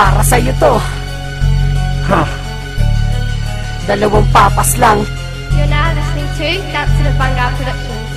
Para sa'yo to. Dalawang papas lang. You're now listening to Dance to the Vanguard Productions.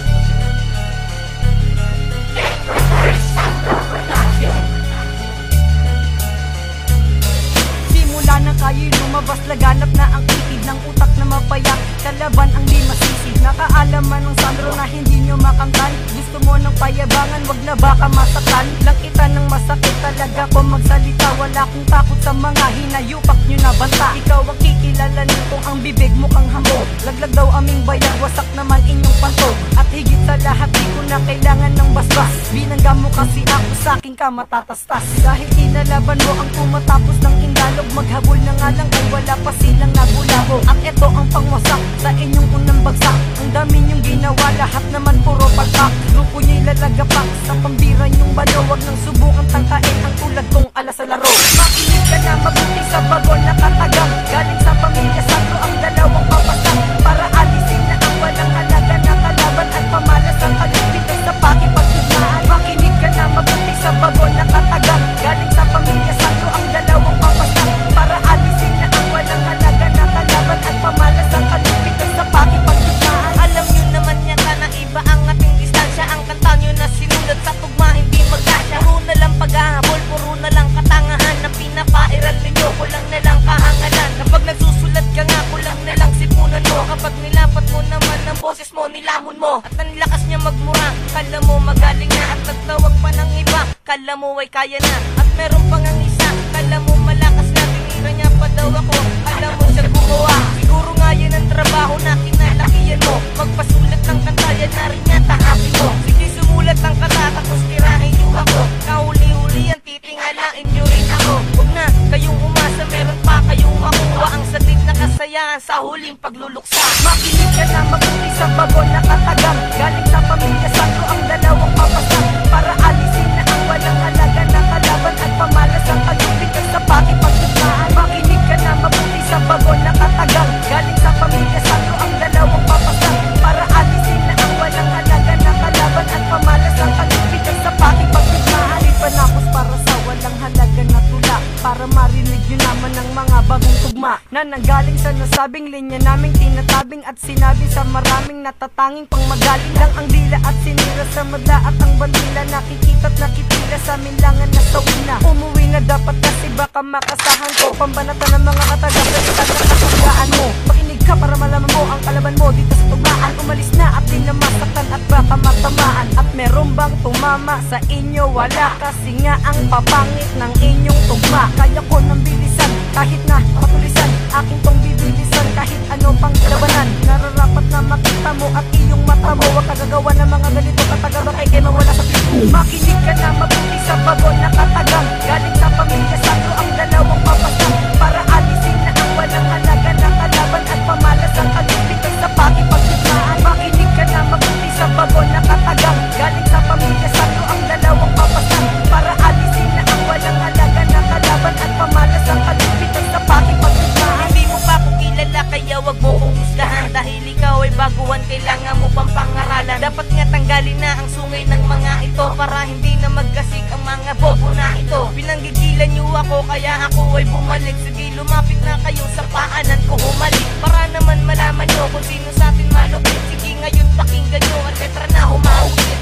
Simula na kayo'y lumabas, laganap na ang kitid ng utak na mapayak. Kalaban ang di masisig, nakaalaman ng Sandro na hindi nyo makamtan. Gusto mo ng payabangan, wag na baka masaktan. Lakitan ng masakit talaga ko magsalita. Wala kong takot sa mga hinayupak nyo na banta. Ikaw ang kikilalanin kung ang bibig mo kang hambo. Laglag daw aming bayag, wasak naman inyong panto. At higit sa lahat, di ko na kailangan ng basbas. Binangga mo kasi ako, sa'kin ka matatastas. Dahil inalaban mo ang tumatapos ng indalog, maghabol na nga lang ay wala pa silang nagulabo. At eto ang pangwasak sa inyong unang bagsak. Ang dami nyong ginawa, lahat naman puro pagpak. Grupo nyo'y lalagapak sa pambira nyong balo. Wag nang subukan tangkain ang tulad kong alas sa laro. Makinig ka na mabuti sa bago na katagang. Galing sa pamilya Sandro ang dalawang papasang. Para alisin na ang walang halaga na kalaban at pamalas ang kaligpitan sa pakipagtigmaan. Makinig ka na mabuti sa bago na katagang. Galing sa pamilya Sandro ang dalawang papasang. Para alisin na ang walang halaga na kalaban at pamalas ang kaligpitan sa pakipagtigmaan. Alam nyo naman yata na iba ang ating distansya. Ang kanta nyo na sinulat sa tugma hindi magkasya. Puro na lang paghahabol, puro na lang katangahan. Na pinapairal ninyo, kulang na lang kahangalan. Kapag nagsusulat ka nga, kulang na lang sipunan mo. Kapag nilapat mo naman ang boses mo, nilamon mo. At ang lakas niya magmura, kala mo magaling na. At nagtawag pa ng iba, kala mo ay kaya na. At meron pang ang isa, kala mo malakas na. Tinira niya pa daw ako, alam mo siya gumawa. Siguro nga yan ang trabaho na kinalakihan mo. Magpasulat ng kanta, yan na rin yata happy mo. Sige sumulat ng kanta, tapos tirahin niyo ako. Kahuli-huli yan, titingalain niyo rin ako. Huwag na kayong umasa, meron pa kayong makuha. Ang saglit na kasayahan sa huling pagluluksa. Makinig ka na mabuti sa bago na katagang. Galing sa pamilya Sandro ang dalawang papasang. Para alisin na ang walang halaga na kalaban at pamalas ang kalupitan sa pakipagtigmaan. Makinig ka na mabuti sa bago na katagang. Galing sa pamilya Sandro ang dalawang papasang. Para alisin na ang walang halaga na kalaban at pamalas ang kalupitan sa pakipagtigmaan. Ipanapos para sa walang halaga na tula. Para marinig nyo naman ang mga bagong tugma na nanggaling sa nasabing linya naming tinatabing at sinabi sa maraming natatanging pangmagaling lang ang dila at sinira sa madla at ang bandila. Nakikita't nakitila sa milangan na sawi na. Umuwi na dapat kasi baka makasahan ko. Pambanatan ng mga katagapalitan na kasanggaan mo. Makinig ka para malaman mo ang kalaban mo dito sa tugmaan. Umalis na at di na masaktan at baka matamaan. At meron bang tumama sa inyo? Wala kasi nga ang papangit ng inyong tugma. Kaya ko ng bilisan kahit na matulisan. Aking tong bibilisan kahit ano pang labanan. Nararapat na makita mo at iyong mata mo. Huwag kagagawa ng mga ganito kataga kay kaya mawala sa piso. Makinig ka na mabuti sa bago na katagang. Galing sa pamilya Sandro ang dalawang papasang. Para alisin na ang walang halaga na kalaban at pamalas ang kalupitan sa pakipagtigmaan. Makinig ka na mabuti sa bago na katagang. Galing sa pamilya Sandro ang dalawang papasang. Para alisin na ang walang halaga na kalaban at pamalas ang kalupitan sa pakipagtigmaan. Hindi mo pa ko kilala kaya wag mo kong husgahan. Dahil ikaw ay baguhan, kailangan mo pang pangaralan. Dapat nga tanggalin na ang sungay ng mga ito. Para hindi na magkasik ang mga bobo na ito. Pinanggigilan niyo ako kaya ako ay bumalik. Sige lumapit na kayo sa paanan ko humalik. Para naman malaman nyo kung sino sa atin malupit. Sige ngayon pakinggan nyo at letra na humahugit.